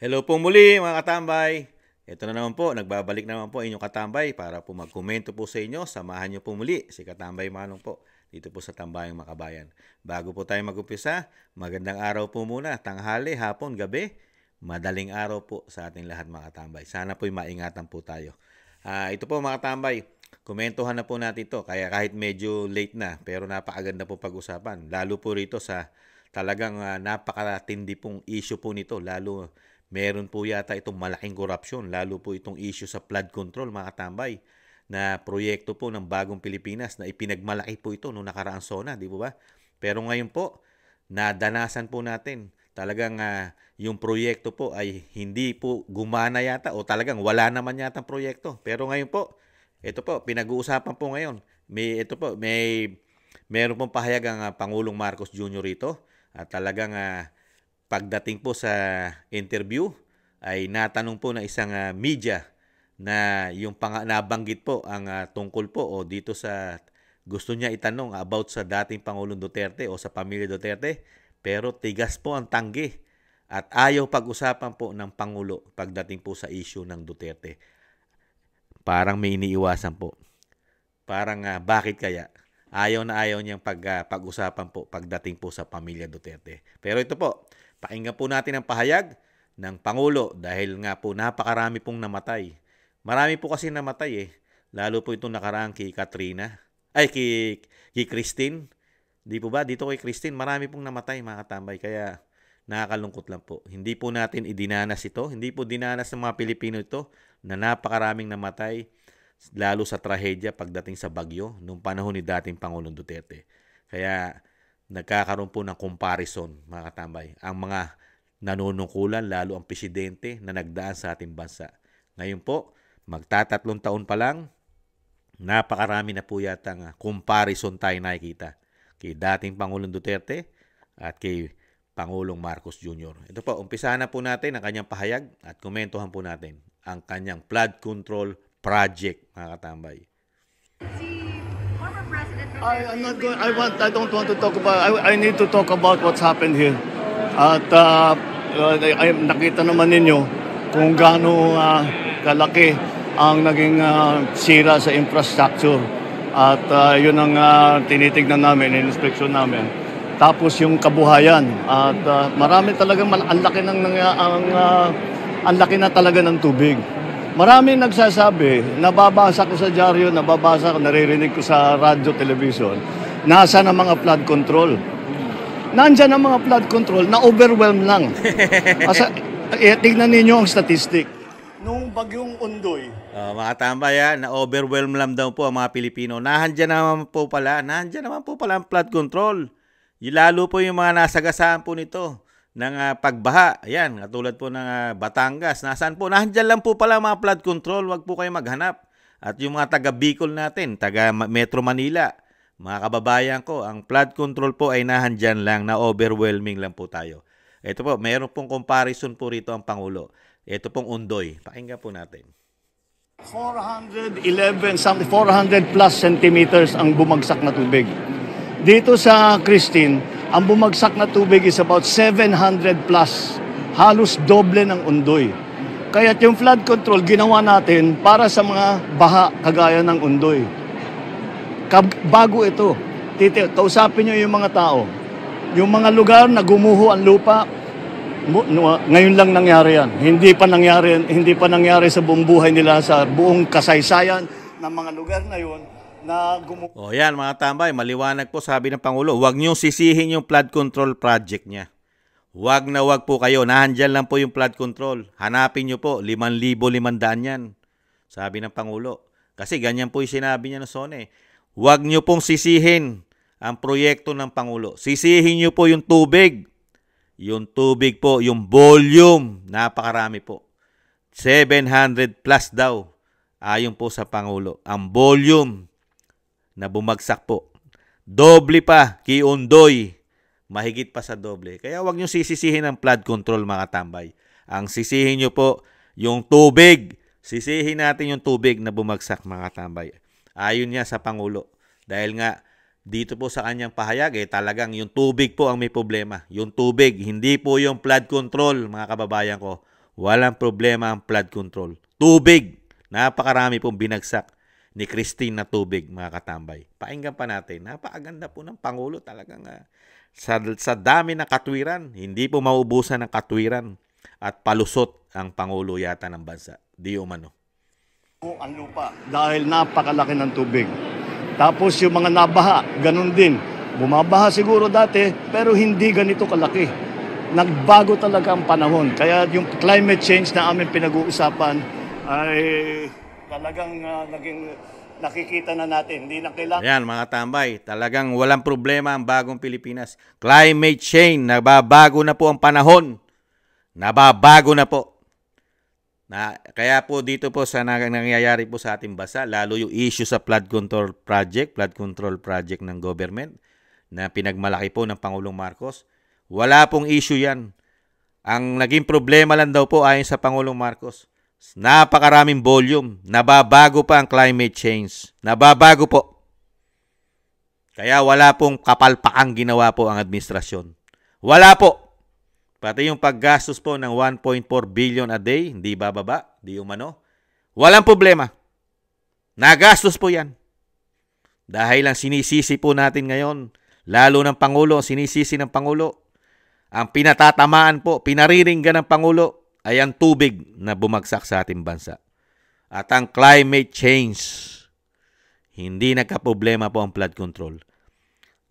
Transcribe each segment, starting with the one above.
Hello po muli mga katambay. Ito na naman po, nagbabalik naman po inyong katambay para po magkomento po sa inyo. Samahan niyo po muli si Katambay Manong po dito po sa Tambayang Makabayan. Bago po tayo mag-umpisa, magandang araw po muna, tanghali, hapon, gabi, madaling araw po sa ating lahat mga katambay. Sana po'y maingatan po tayo. Ito po mga katambay, komentuhan na po natin ito. Kaya kahit medyo late na, pero napakaganda po pag-usapan. Lalo po rito sa talagang napakatindi pong issue po nito. Lalo meron po yata itong malaking korupsyon, lalo po itong issue sa flood control mga katambay na proyekto po ng Bagong Pilipinas na ipinagmalaki po ito noong nakaraang SONA, di ba? Pero ngayon po, nadanasan po natin talagang yung proyekto po ay hindi po gumana yata o talagang wala naman yata ang proyekto. Pero ngayon po, ito po, pinag-uusapan po ngayon. Meron pong pahayag ang Pangulong Marcos Jr. rito at talagang pagdating po sa interview ay natanong po ng isang media na yung nabanggit po ang tungkol po o dito sa gusto niya itanong about sa dating Pangulong Duterte o sa pamilya Duterte, pero tigas po ang tanggi at ayaw pag-usapan po ng Pangulo pagdating po sa issue ng Duterte. Parang may iniiwasan po. Parang bakit kaya? Ayaw na ayaw niyang pag-usapan po pagdating po sa pamilya Duterte. Pero ito po, pakinggan po natin ang pahayag ng Pangulo dahil nga po napakarami pong namatay. Marami po kasi namatay eh. Lalo po itong nakaraan kay Katrina. Ay, kay Christine. Di po ba? Dito kay Christine, marami pong namatay mga katambay. Kaya nakakalungkot lang po. Hindi po natin idinanas ito. Hindi po dinanas ng mga Pilipino ito na napakaraming namatay lalo sa trahedya pagdating sa bagyo nung panahon ni dating Pangulong Duterte. Kaya nagkakaroon po ng comparison mga katambay. Ang mga nanunungkulan lalo ang presidente na nagdaan sa ating bansa. Ngayon po, magtatatlong taon pa lang, napakarami na po yata comparison tayo nakikita kay dating Pangulong Duterte at kay Pangulong Marcos Jr. Ito po, umpisahan na po natin ang kanyang pahayag at komentuhan po natin ang kanyang flood control project, mga katambay. I don't want to talk about, I need to talk about what's happened here. At nakita naman ninyo kung gaano kalaki ang naging sira sa infrastructure. At yun ang tinitignan namin, in-inspection namin. Tapos yung kabuhayan. At marami talagang, ang laki na talaga ng tubig. Marami nagsasabi, nababasa ko sa dyaryo, naririnig ko sa radyo, television, nasa ng mga flood control. Nandyan ang mga flood control, na-overwhelm lang. Tignan ninyo ang statistic. Nung bagyong Undoy. Mga tambay, na-overwhelm lang daw po ang mga Pilipino. Nandiyan naman po pala ang flood control. Lalo po yung mga nasagasaan po nito ng pagbaha. Ayan, katulad po ng Batangas. Nasaan po? Nandiyan lang po pala mga flood control. Huwag po kayo maghanap. At yung mga taga Bicol natin, taga Metro Manila, mga kababayan ko, ang flood control po ay nahandyan lang, na overwhelming lang po tayo. Ito po, mayroon pong comparison po rito ang Pangulo. Ito pong Undoy. Pakinggan po natin. 400 plus centimeters ang bumagsak na tubig. Dito sa Christine, ang bumagsak na tubig is about 700 plus. Halos doble ng Undoy. Kaya yung flood control ginawa natin para sa mga baha kagaya ng Undoy. Bago ito, kausapin nyo yung mga tao. Yung mga lugar na gumuho ang lupa, ngayon lang nangyari yan. Hindi pa nangyari sa buong buhay nila, sa buong kasaysayan ng mga lugar na yun na gumuho. Yan mga tambay, maliwanag po sabi ng Pangulo, huwag niyong sisihin yung flood control project niya. Huwag na huwag po kayo, nahandyan lang po yung flood control. Hanapin niyo po, 5,500 yan. Sabi ng Pangulo. Kasi ganyan po yung sinabi niya ng SONE. Huwag niyo pong sisihin ang proyekto ng Pangulo. Sisihin niyo po yung tubig. Yung tubig po, yung volume, napakarami po. 700 plus daw, ayon po sa Pangulo. Ang volume na bumagsak po. Doble pa kay Undoy. Mahigit pa sa doble. Kaya huwag nyo sisisihin ang flood control mga tambay. Ang sisihin nyo po yung tubig. Sisihin natin yung tubig na bumagsak mga tambay. Ayon niya sa Pangulo. Dahil nga dito po sa kanyang pahayag talagang yung tubig po ang may problema. Yung tubig, hindi po yung flood control mga kababayan ko. Walang problema ang flood control. Tubig. Napakarami pong binagsak ni Christine na tubig, mga katambay. Pakinggan pa natin. Napakaganda po ng Pangulo. Talagang sa dami ng katwiran, hindi po maubusan ng katwiran at palusot ang Pangulo yata ng bansa. Di umano. Ang lupa dahil napakalaki ng tubig. Tapos yung mga nabaha, ganun din. Bumabaha siguro dati, pero hindi ganito kalaki. Nagbago talaga ang panahon. Kaya yung climate change na aming pinag-uusapan ay talagang naging nakikita na natin. Hindi na kailangan. Ayan, mga tambay, talagang walang problema ang bagong Pilipinas. Climate change, nababago na po ang panahon. Nababago na po. Kaya po dito po sa nangyayari po sa ating bansa, lalo yung issue sa flood control project ng government na pinagmalaki po ng Pangulong Marcos. Wala pong issue yan. Ang naging problema lang daw po ayon sa Pangulong Marcos, napakaraming volume. Nababago pa ang climate change. Nababago po. Kaya wala pong kapalpakang ginawa po ang administrasyon. Wala po. Pati yung paggastos po ng 1.4 billion a day, hindi bababa, di umano. Walang problema. Nagastos po yan. Dahil lang sinisisi po natin ngayon, lalo ng Pangulo, sinisisi ng Pangulo, ang pinatatamaan po, pinariringgan ng Pangulo, ay ang tubig na bumagsak sa ating bansa. At ang climate change, hindi nagka-problema po ang flood control.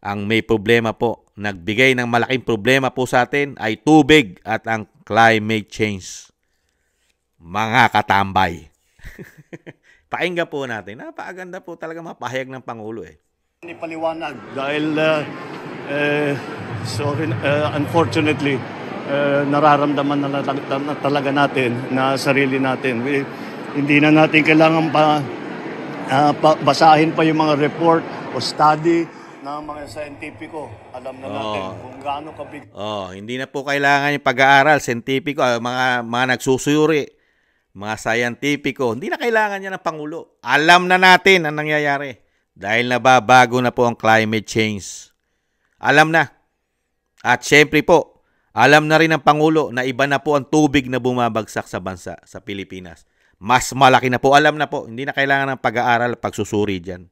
Ang may problema po, nagbigay ng malaking problema po sa atin ay tubig at ang climate change. Mga katambay. Pakinggan po natin. Napakaganda po talaga mapahayag ng Pangulo eh. Paliwanag dahil unfortunately, nararamdaman na talaga natin na sarili natin. Hindi na natin kailangan basahin pa yung mga report o study ng mga scientifico. Alam na natin kung gaano kabig. Hindi na po kailangan yung pag-aaral, scientifico, mga nagsusuyuri, mga scientifico. Hindi na kailangan yan ng Pangulo. Alam na natin ang nangyayari dahil nababago na po ang climate change. Alam na. At syempre po, alam na rin ng Pangulo na iba na po ang tubig na bumabagsak sa bansa, sa Pilipinas. Mas malaki na po. Alam na po. Hindi na kailangan ng pag-aaral, pagsusuri dyan.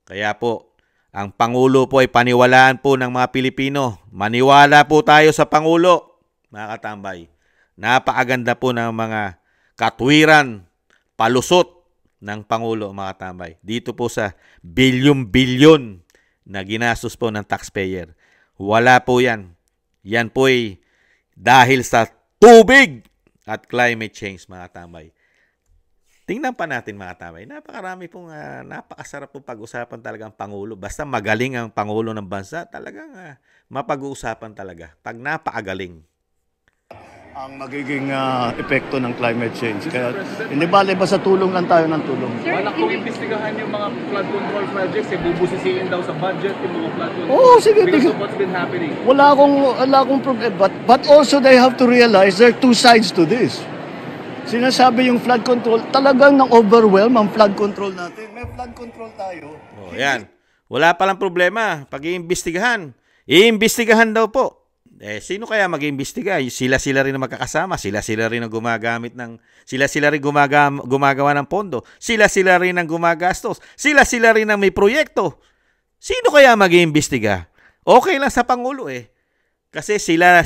Kaya po, ang Pangulo po ay paniwalaan po ng mga Pilipino. Maniwala po tayo sa Pangulo, mga katambay. Napakaganda po ng mga katwiran, palusot ng Pangulo, mga katambay. Dito po sa bilyon-bilyon na ginastos po ng taxpayer. Wala po yan. Yan po ay dahil sa tubig at climate change, mga katambay. Tingnan pa natin, mga katambay. Napakarami pong, napakasarap pong pag-usapan talaga ang Pangulo. Basta magaling ang Pangulo ng bansa, talagang mapag-uusapan talaga. Pag napakagaling. Ang magiging epekto ng climate change. Kaya hindi bale ba sa tulong lang tayo ng tulong. Wala kong imbestigahan yung mga flood control projects, bubusisiin daw sa budget yung mga flood control. Oo, sige. Because of what's been happening. Wala akong problem. But also they have to realize there are two sides to this. Sinasabi yung flood control, talagang nang-overwhelm ang flood control natin. May flood control tayo. Yan. Wala palang problema. Pag-iimbestigahan. Iimbestigahan daw po. Sino kaya mag-iimbestiga? Sila rin ang magkakasama. Sila rin ang gumagamit ng... Sila rin gumagawa ng pondo. Sila rin ang gumagastos. Sila rin ang may proyekto. Sino kaya mag-iimbestiga? Okay lang sa Pangulo eh. Kasi sila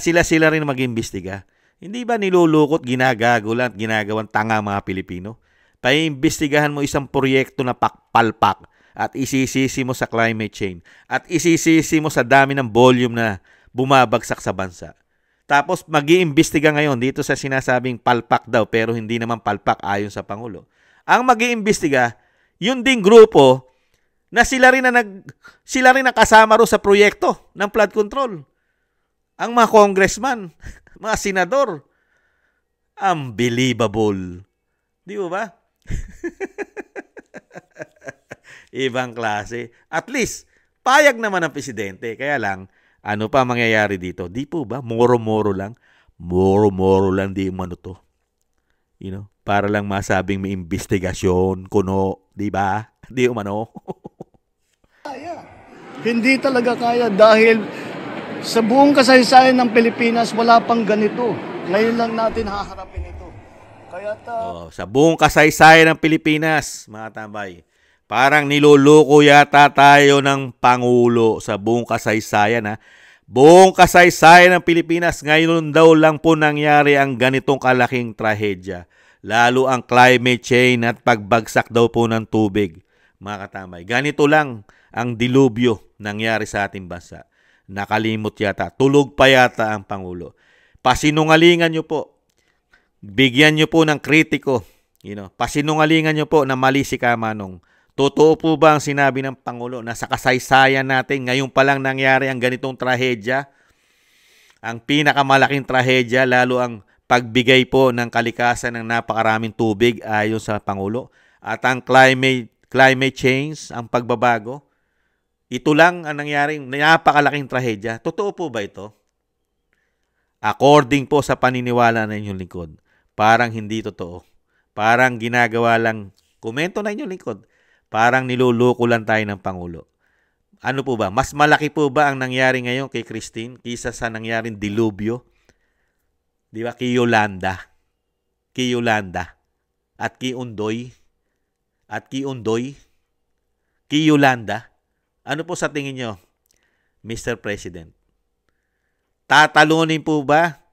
rin mag-iimbestiga. Hindi ba nilulukot, ginagago lang at ginagawang tanga mga Pilipino? Paimbestigahan mo isang proyekto na pakpalpak at isisisi mo sa climate change at isisisi mo sa dami ng volume na bumabagsak sa bansa. Tapos mag-iimbestiga ngayon dito sa sinasabing palpak daw pero hindi naman palpak ayon sa Pangulo. Ang mag-iimbestiga, yun ding grupo na sila rin ang kasama ro sa proyekto ng flood control. Ang mga congressman, mga senador, unbelievable. Di ba? Ibang klase. At least, payag naman ang presidente. Kaya lang, ano pa mangyayari dito? Di po ba? Moro-moro lang. Moro-moro lang di umano to. Para lang masabing may investigasyon, kuno. Di ba? Di umano. Hindi talaga kaya dahil sa buong kasaysayan ng Pilipinas, wala pang ganito. Ngayon lang natin haharapin ito. Kaya Sa buong kasaysayan ng Pilipinas, mga tambay, parang niloloko yata tayo ng Pangulo sa buong kasaysayan. Ha? Buong kasaysayan ng Pilipinas, ngayon daw lang po nangyari ang ganitong kalaking trahedya. Lalo ang climate change at pagbagsak daw po ng tubig, mga katambay. Ganito lang ang dilubyo nangyari sa ating bansa. Nakalimot yata, tulog pa yata ang Pangulo. Pasinungalingan nyo po. Bigyan nyo po ng kritiko. Pasinungalingan nyo po na mali si Kamanong. Totoo po ba ang sinabi ng Pangulo na sa kasaysayan natin, ngayon pa lang nangyari ang ganitong trahedya? Ang pinakamalaking trahedya, lalo ang pagbigay po ng kalikasan ng napakaraming tubig ayon sa Pangulo. At ang climate change, ang pagbabago, ito lang ang nangyaring napakalaking trahedya. Totoo po ba ito? According po sa paniniwala ng inyong lingkod, parang hindi totoo. Parang ginagawa lang, komento na inyong lingkod, parang niluloko lang tayo ng Pangulo. Ano po ba? Mas malaki po ba ang nangyari ngayon kay Christine kaysa sa nangyaring dilubyo? Di ba? Kay Yolanda. At kay Undoy. Kay Yolanda. Ano po sa tingin nyo, Mr. President? Tatalunin po ba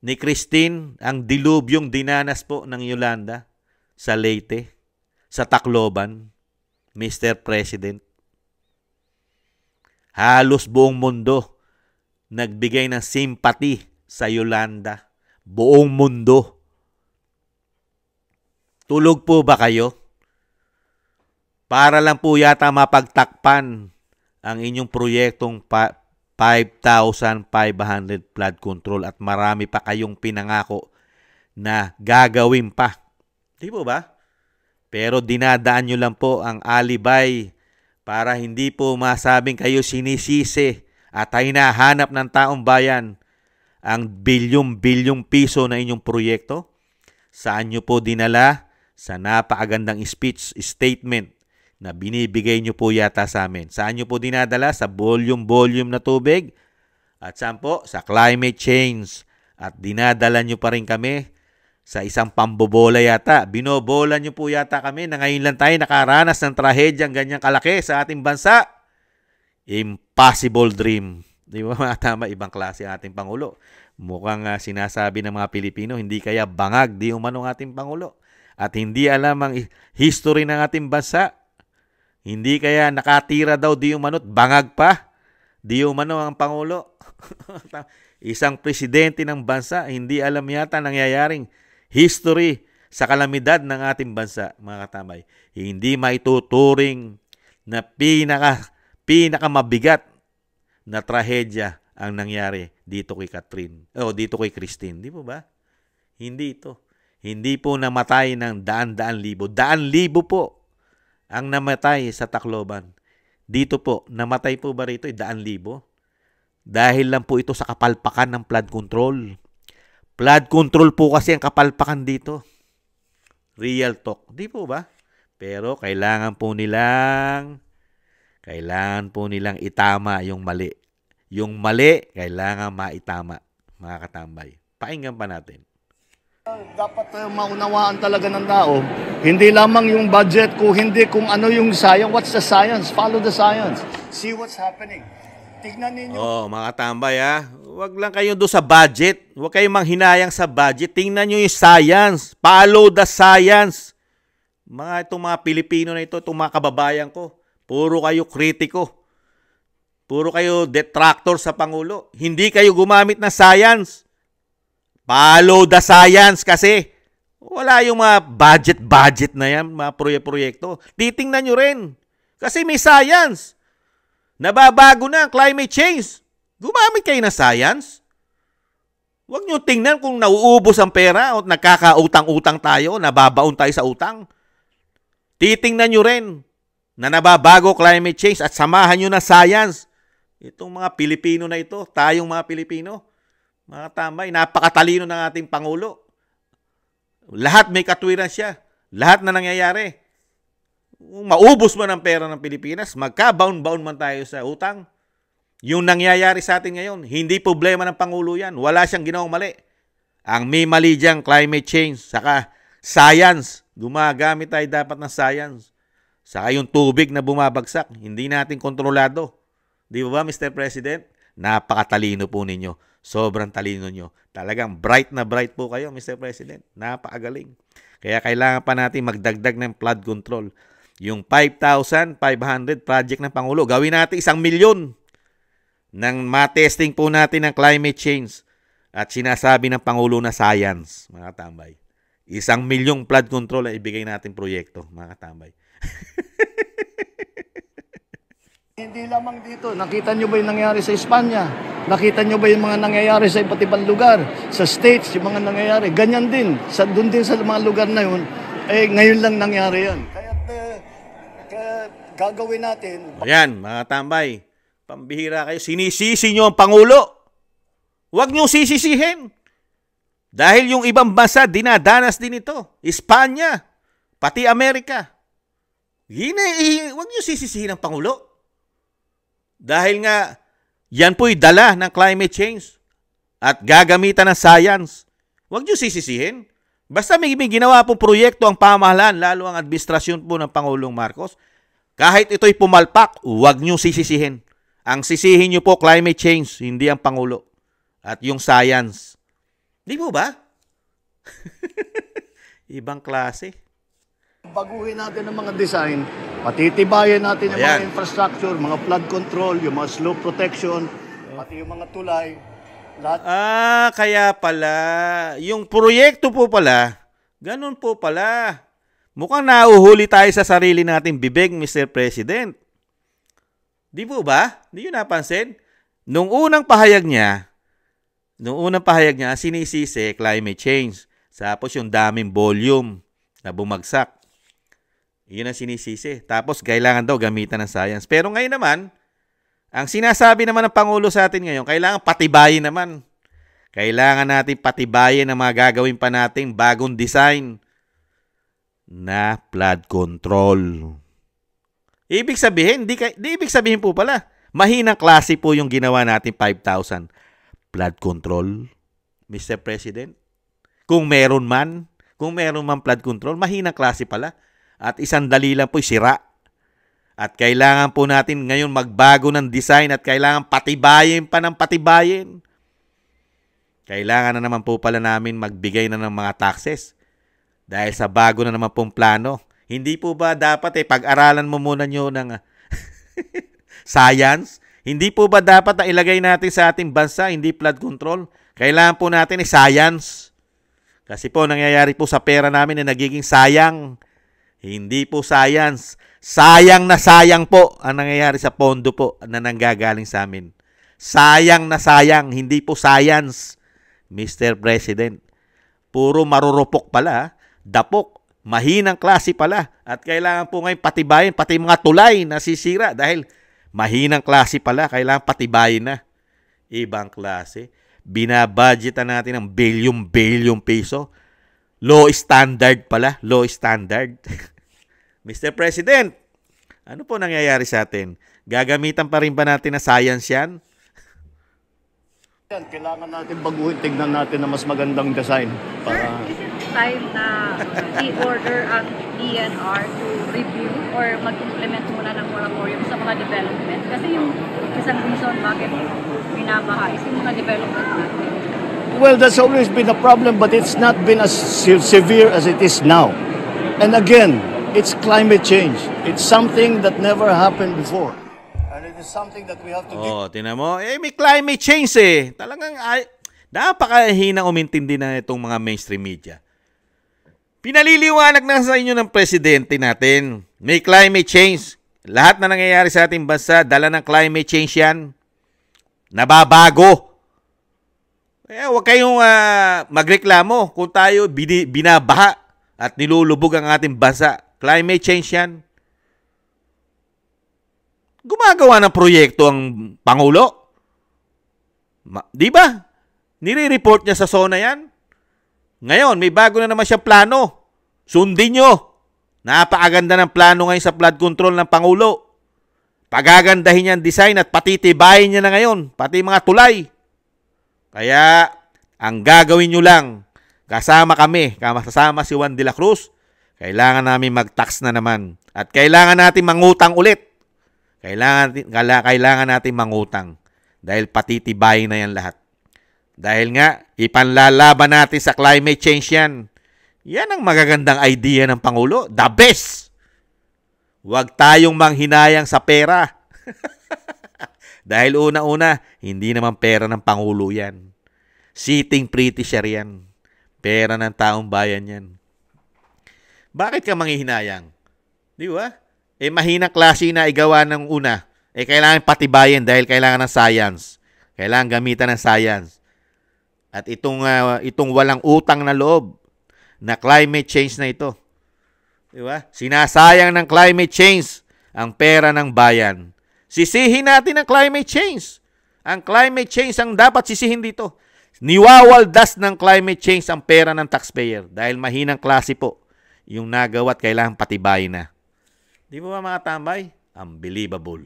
ni Christine ang dilubyong dinanas po ng Yolanda sa Leyte, sa Tacloban, Mr. President? Halos buong mundo nagbigay ng sympathy sa Yolanda. Buong mundo. Tulog po ba kayo? Para lang po yata mapagtakpan ang inyong proyektong 5,500 flood control at marami pa kayong pinangako na gagawin pa. Di po ba? Pero dinadaan nyo lang po ang alibay para hindi po masabing kayo sinisisi at hinahanap ng taong bayan ang bilyong-bilyong piso na inyong proyekto. Saan nyo po dinala? Sa napakagandang statement na binibigay nyo po yata sa amin. Saan nyo po dinadala? Sa volume na tubig. At saan po? Sa climate change. At dinadala nyo pa rin kami sa isang pambobola yata. Binobola nyo po yata kami na ngayon lang tayo nakaranas ng trahedyang ganyang kalaki sa ating bansa. Impossible dream. Di ba mga tama? Ibang klase ating Pangulo. Mukhang sinasabi ng mga Pilipino, hindi kaya bangag di umano ng ating Pangulo. At hindi alam ang history ng ating bansa. Hindi kaya nakatira daw di umano't bangag pa. Di umano ang Pangulo. Isang presidente ng bansa, hindi alam yata nangyayaring history sa kalamidad ng ating bansa, mga katamay. Hindi maituturing na pinakamabigat na trahedya ang nangyari dito kay Catherine. Dito kay Christine. Di po ba? Hindi ito. Hindi po namatay ng daan-daan libo. Daan-libo po ang namatay sa Tacloban. Dito po, namatay po ba rito? Daan-libo? Dahil lang po ito sa kapalpakan ng flood control. Flood control po kasi ang kapalpakan dito. Real talk. Di po ba? Pero kailangan po nilang itama yung mali. Yung mali, kailangan maitama, mga katambay. Pakinggan pa natin. dapat maunawaan talaga ng tao, hindi lamang yung budget ko, hindi kung ano yung science. What's the science? Follow the science. See what's happening. Tignan ninyo. Mga tambay ha. Huwag lang kayo doon sa budget. Huwag kayong manghinayang sa budget. Tingnan nyo yung science. Follow the science. Itong mga Pilipino na ito, itong mga kababayan ko, puro kayo kritiko. Puro kayo detractor sa Pangulo. Hindi kayo gumamit ng science. Follow the science kasi wala yung mga budget na yan, mga proyekto. Titingnan nyo rin. Kasi may science. Nababago na ang climate change. Gumamit kayo ng science. Huwag nyo tingnan kung nauubos ang pera o nagkakautang-utang tayo, nababaon tayo sa utang. Titingnan nyo rin na nababago climate change at samahan nyo na science. Itong mga Pilipino na ito, tayong mga Pilipino, mga tambay, napakatalino ng ating Pangulo. Lahat may katwiran siya. Lahat na nangyayari. Kung maubos man ang pera ng Pilipinas, magka-bound man tayo sa utang. Yung nangyayari sa atin ngayon, hindi problema ng Pangulo yan. Wala siyang ginawang mali. Ang may mali dyan, climate change, saka science. Gumagamit tayo dapat ng science. Saka yung tubig na bumabagsak, hindi natin kontrolado. Di ba, Mr. President? Napakatalino po ninyo. Sobrang talino nyo. Talagang bright na bright po kayo, Mr. President. Napakagaling. Kaya kailangan pa natin magdagdag ng flood control. Yung 5,500 project ng Pangulo, gawin natin 1,000,000 nang matesting po natin ng climate change. At sinasabi ng Pangulo na science, mga tambay. 1,000,000 flood control ang ibigay natin proyekto, mga tambay. Hindi lamang dito. Nakita nyo ba yung nangyayari sa Espanya? Nakita nyo ba yung mga nangyayari sa iba't ibang lugar? Sa states, yung mga nangyayari. Ganyan din. Doon din sa mga lugar na yun, ngayon lang nangyari yan. Kaya gagawin natin. Ayan, mga tambay. Pambihira kayo. Sinisisi nyo ang Pangulo. Huwag nyo sisisihin. Dahil yung ibang bansa, dinadanas din ito. Espanya, pati Amerika. Huwag nyo sisisihin ang Pangulo. Dahil nga, yan po'y dala ng climate change at gagamitan ng science. Huwag nyo sisisihin. Basta may ginawa pong proyekto ang pamahalaan, lalo ang administrasyon po ng Pangulong Marcos. Kahit ito'y pumalpak, huwag nyo sisisihin. Ang sisihin nyo po climate change, hindi ang Pangulo. At yung science. Di po ba? Ibang klase. Baguhin natin ang mga design, patitibayan natin yung Ayan. mga infrastructure, mga flood control, yung mga slope protection, pati yung mga tulay. Lahat. Kaya pala. Yung proyekto po pala, ganun po pala. Mukhang nauhuli tayo sa sarili nating bibig, Mr. President. Di po ba? Di yun napansin? Nung unang pahayag niya, sinisisi climate change. Tapos yung daming volume na bumagsak. Yun ang sinisisi. Tapos kailangan daw gamitan ng science. Pero ngayon naman, ang sinasabi naman ng Pangulo sa atin ngayon, kailangan patibayin naman. Kailangan natin patibayin ang mga gagawin pa nating bagong design na flood control. Ibig sabihin, di ibig sabihin po pala, mahinang klase po yung ginawa natin 5,000 flood control, Mr. President. Kung meron man flood control, mahinang klase pala. At isang dali lang po'y sira. At kailangan po natin ngayon magbago ng design at kailangan patibayin pa ng patibayin. Kailangan na naman po pala namin magbigay na ng mga taxes. Dahil sa bago na naman pong plano. Hindi po ba dapat pag-aralan mo muna nyo ng science? Hindi po ba dapat na ilagay natin sa ating bansa, hindi flood control? Kailangan po natin science. Kasi po nangyayari po sa pera namin na nagiging sayang. Hindi po science. Sayang na sayang po ang nangyayari sa pondo po na nanggagaling sa amin. Sayang na sayang, hindi po science, Mr. President. Puro marurupok pala, dapok, mahinang klase pala. At kailangan po ngayon patibayin, pati mga tulay nasisira dahil mahinang klase pala, kailangan patibayin na. Ibang klase. Binabudgetan natin ng bilyon piso. Low standard pala, low standard. Mr. President, ano po nangyayari sa atin? Gagamitan pa rin ba natin na science yan? Kailangan natin baguhin, tignan natin na mas magandang design. Para... Is it time na i-order ang DNR to review or mag-implement muna ng moratorium sa mga development? Kasi yung isang reason bakit binabaha is yung mga development natin. Well, that's always been a problem, but it's not been as severe as it is now. And again, it's climate change. It's something that never happened before. And it is something that we have to Oh, tinan mo. May climate change Talagang napakahinang umintindi na itong mga mainstream media. Pinaliliwanag na sa inyo ng presidente natin. May climate change. Lahat na nangyayari sa ating bansa, dala ng climate change yan. Nababago. Kaya huwag kayong magreklamo kung tayo binabaha at nilulubog ang ating bansa. Climate change yan. Gumagawa ng proyekto ang Pangulo. Di ba? Nire-report niya sa SONA yan. Ngayon, may bago na naman siyang plano. Sundin nyo. Napakaganda ng plano ngayon sa flood control ng Pangulo. Pagagandahin niya ang design at patitibayin niya na ngayon. Pati mga tulay. Kaya, Ang gagawin nyo lang, kasama kami, kasama si Juan de la Cruz, kailangan namin mag-tax na naman. At kailangan natin mangutang ulit. Kailangan natin mangutang. Dahil patitibayin na yan lahat. Dahil nga, ipanlalaban natin sa climate change yan. Yan ang magagandang idea ng Pangulo. The best! Huwag tayong manghinayang sa pera. Dahil una-una, hindi naman pera ng Pangulo yan. Sitting pretty siya yan. Pera ng taong bayan yan. Bakit ka manghihinayang? Di ba? Mahinang klase na igawa ng una. Kailangan patibayin dahil kailangan ng science. Kailangan gamitan ng science. At itong walang utang na loob na climate change na ito. Di ba? Sinasayang ng climate change ang pera ng bayan. Sisihin natin ang climate change. Ang climate change ang dapat sisihin dito. Niwawaldas ng climate change ang pera ng taxpayer dahil mahinang klase po yung nagawa at kailangan patibayin na. Di ba mga tambay? Unbelievable.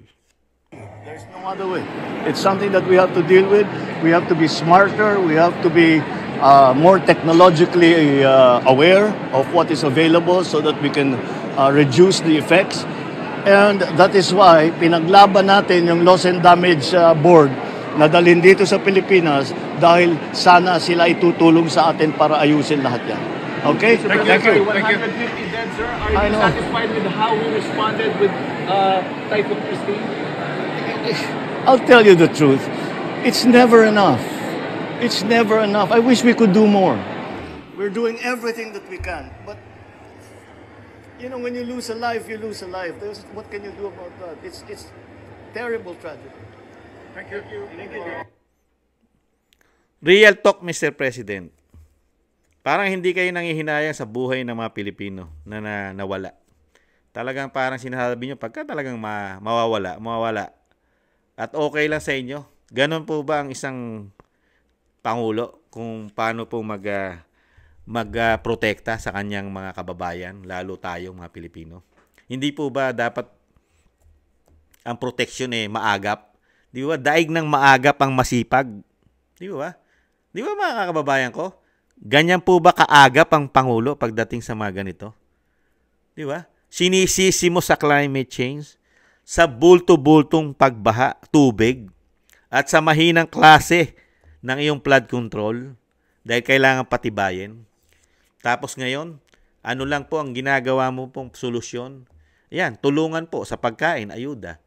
There's no other way. It's something that we have to deal with. We have to be smarter. We have to be more technologically aware of what is available so that we can reduce the effects. And that is why pinaglaban natin yung Loss and Damage Board na dalhin dito sa Pilipinas dahil sana sila itutulong sa atin para ayusin lahat yan. Okay? Thank you. 150 dead, sir. Are you satisfied with how we responded with Typhoon Christine? I'll tell you the truth. It's never enough. It's never enough. I wish we could do more. We're doing everything that we can. But, you know, when you lose a life, you lose a life. What can you do about that? It's terrible tragedy. Thank you. Thank you. Real talk, Mr. President. Parang hindi kayo nanghihinayang sa buhay ng mga Pilipino na nawala. Talagang parang sinasabi nyo, pagka talagang mawawala. At okay lang sa inyo. Ganon po ba ang isang Pangulo kung paano po magprotekta sa kanyang mga kababayan, lalo tayong mga Pilipino? Hindi po ba dapat ang protection maagap? Di ba? Daig ng maagap ang masipag. Di ba? Di ba mga kababayan ko? Ganyan po ba kaagap ang Pangulo pagdating sa mga ganito? Di ba? Sinisisi mo sa climate change, sa bulto-bultong pagbaha, tubig, at sa mahinang klase ng iyong flood control dahil kailangan patibayin. Tapos ngayon, ano lang po ang ginagawa mo pong solusyon? Yan, tulungan po sa pagkain, ayuda.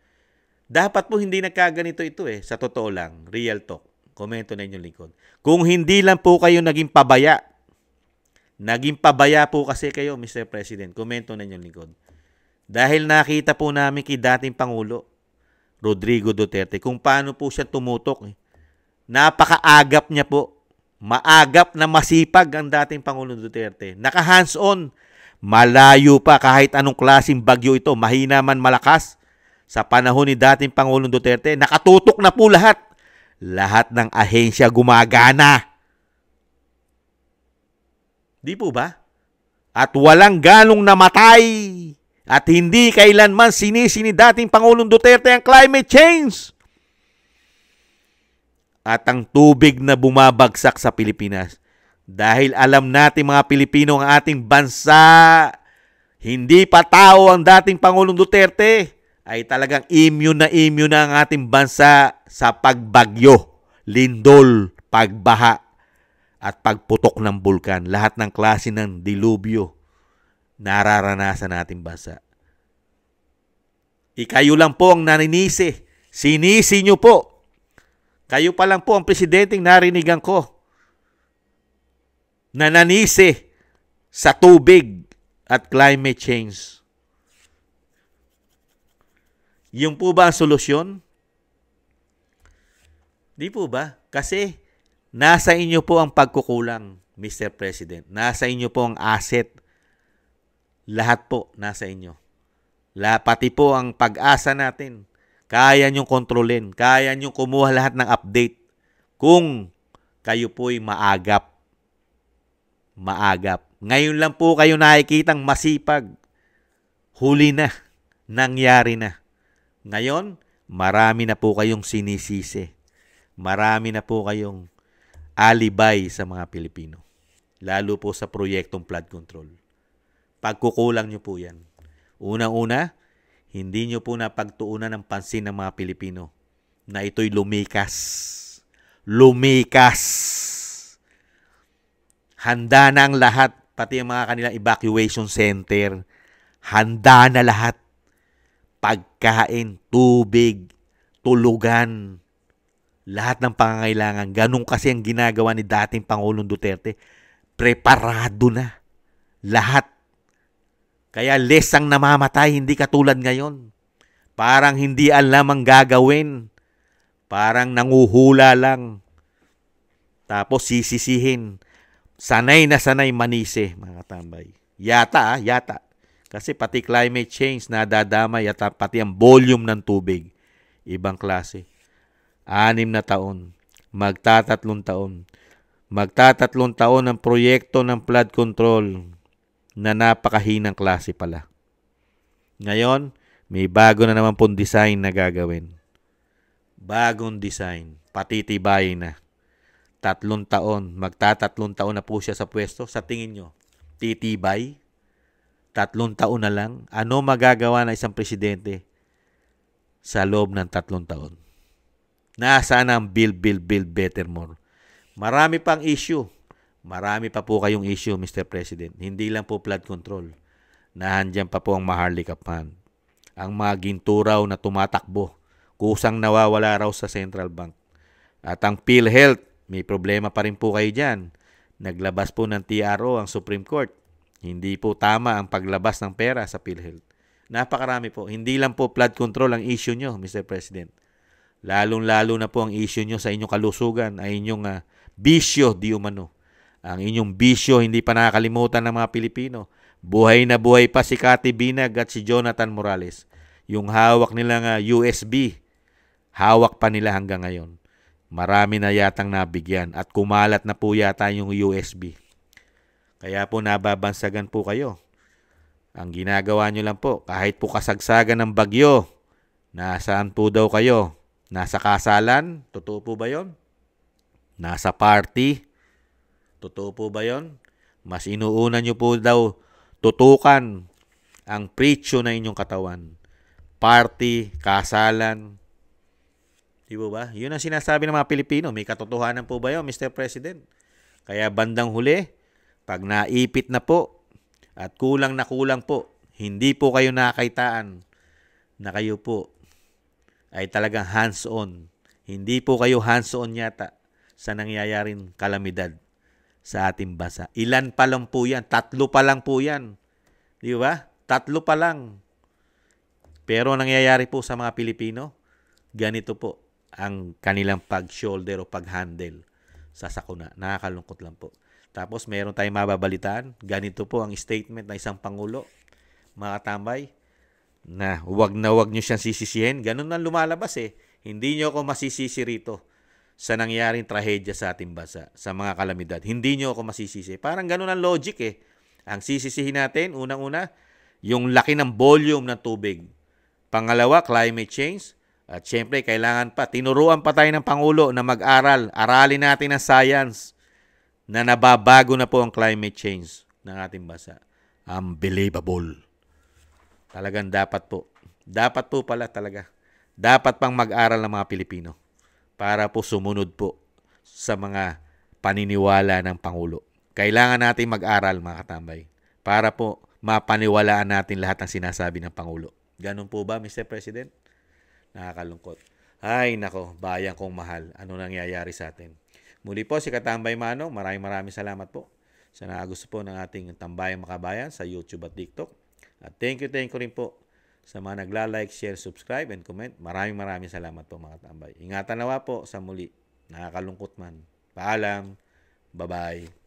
Dapat po hindi nagkaganito ito sa totoo lang, real talk. Komento na inyong likod. Kung hindi lang po kayo naging pabaya po kasi kayo, Mr. President, komento na inyong likod. Dahil nakita po namin kay dating Pangulo, Rodrigo Duterte, kung paano po siya tumutok. Napakaagap niya po. Maagap na masipag ang dating Pangulong Duterte. Naka-hands-on. Malayo pa kahit anong klaseng bagyo ito. Mahina man malakas. Sa panahon ni dating Pangulong Duterte, nakatutok na po lahat. Lahat ng ahensya gumagana. Di po ba? At walang ganong namatay. At hindi kailanman sinisi ni dating Pangulong Duterte ang climate change. At ang tubig na bumabagsak sa Pilipinas. Dahil alam natin mga Pilipino ang ating bansa, hindi pa tao ang dating Pangulong Duterte, ay talagang immune na ang ating bansa sa pagbagyo, lindol, pagbaha, at pagputok ng bulkan. Lahat ng klase ng dilubyo nararanasan nating bansa. Kayo lang po ang naninisi. Sinisi nyo po. Kayo pa lang po ang presidenteng narinigan ko na nanisi sa tubig at climate change. Yung po ba ang solusyon? Di po ba? Kasi nasa inyo po ang pagkukulang, Mr. President. Nasa inyo po ang asset. Lahat po nasa inyo. Pati po ang pag-asa natin. Kaya nyong kontrolin. Kaya nyong kumuha lahat ng update. Kung kayo po'y maagap. Maagap. Ngayon lang po kayo nakikitang masipag. Huli na. Nangyari na. Ngayon, marami na po kayong sinisisi. Marami na po kayong alibay sa mga Pilipino. Lalo po sa proyektong flood control. Pagkukulang nyo po yan. Unang-una, hindi nyo po napagtuunan ng pansin ng mga Pilipino na ito'y lumikas. Lumikas! Handa na ang lahat, pati ang mga kanilang evacuation center. Handa na lahat. Pagkain, tubig, tulugan, lahat ng pangangailangan. Ganun kasi ang ginagawa ni dating Pangulong Duterte. Preparado na. Lahat. Kaya less ang namamatay, hindi katulad ngayon. Parang hindi alam ang gagawin. Parang nanguhula lang. Tapos sisisihin. Sanay na sanay manise, mga tambay. Yata. Kasi pati climate change nadadamay at pati ang volume ng tubig. Ibang klase. 6 na taon. Magtatatlong taon. Magtatatlong taon ang proyekto ng flood control na napakahinang klase pala. Ngayon, may bago na naman pong design na gagawin. Bagong design. Patitibayin na. 3 taon. Magtatatlong taon na po siya sa pwesto. Sa tingin nyo, titibay? 3 taon na lang. Ano magagawa ng isang presidente sa loob ng 3 taon? Nasaan ang build better more? Marami pang issue. Marami pa po kayong issue, Mr. President. Hindi lang po flood control. Nahandyan pa po ang Maharlika Fund. Ang mga ginturaw na tumatakbo. Kusang nawawala raw sa Central Bank. At ang PhilHealth, may problema pa rin po kayo dyan. Naglabas po ng TRO ang Supreme Court. Hindi po tama ang paglabas ng pera sa PhilHealth. Napakarami po. Hindi lang po flood control ang issue nyo, Mr. President. Lalong-lalo na po ang issue nyo sa inyong kalusugan ay inyong bisyo di umano. Ang inyong bisyo hindi pa nakakalimutan ng mga Pilipino. Buhay na buhay pa si Cathy Binag at si Jonathan Morales. Yung hawak nilang USB, hawak pa nila hanggang ngayon. Marami na yatang nabigyan at kumalat na po yata yung USB. Kaya po nababansagan po kayo. Ang ginagawa nyo lang po, kahit po kasagsagan ng bagyo, nasaan po daw kayo? Nasa kasalan? Totoo po ba yon? Nasa party? Totoo po ba yon? Mas inuuna nyo po daw tutukan ang presyo na inyong katawan. Party, kasalan. Di po ba? Yun ang sinasabi ng mga Pilipino. May katotohanan po ba yun, Mr. President? Kaya bandang huli, pag naipit na po at kulang na kulang po, hindi po kayo nakakaitaan na kayo po ay talagang hands-on. Hindi po kayo hands-on yata sa nangyayaring kalamidad sa ating bansa. Ilan pa lang po yan? 3 pa lang po yan. Di ba? 3 pa lang. Pero nangyayari po sa mga Pilipino, ganito po ang kanilang pag-shoulder o pag-handle sa sakuna. Nakakalungkot lang po. Tapos meron tayong mababalitaan. Ganito po ang statement ng isang Pangulo, mga tambay, na wag nyo siyang sisisihin. Ganun ang lumalabas eh. Hindi nyo ako masisisi rito sa nangyaring trahedya sa ating bansa, sa mga kalamidad. Hindi nyo ako masisisi. Parang ganun ang logic eh. Ang sisisihin natin, unang-una, yung laki ng volume ng tubig. Pangalawa, climate change. At syempre, kailangan pa, tinuruan pa tayo ng Pangulo na mag-aral. Aralin natin ang science na nababago na po ang climate change ng ating bansa. Unbelievable. Talagang dapat po. Dapat po pala talaga. Dapat pang mag-aral ng mga Pilipino para po sumunod po sa mga paniniwala ng Pangulo. Kailangan natin mag-aral, mga katambay, para po mapaniwalaan natin lahat ng sinasabi ng Pangulo. Ganun po ba, Mr. President? Nakakalungkot. Ay, nako, bayan kong mahal. Ano nangyayari sa atin? Muli po, si Katambay Manong, maraming salamat po sa nakagusto po ng ating Tambayang Makabayan sa YouTube at TikTok. At thank you rin po sa mga nagla-like, share, subscribe, and comment. Maraming salamat po, mga tambay. Ingatan nawa po sa muli. Nakakalungkot man. Paalam. Bye-bye.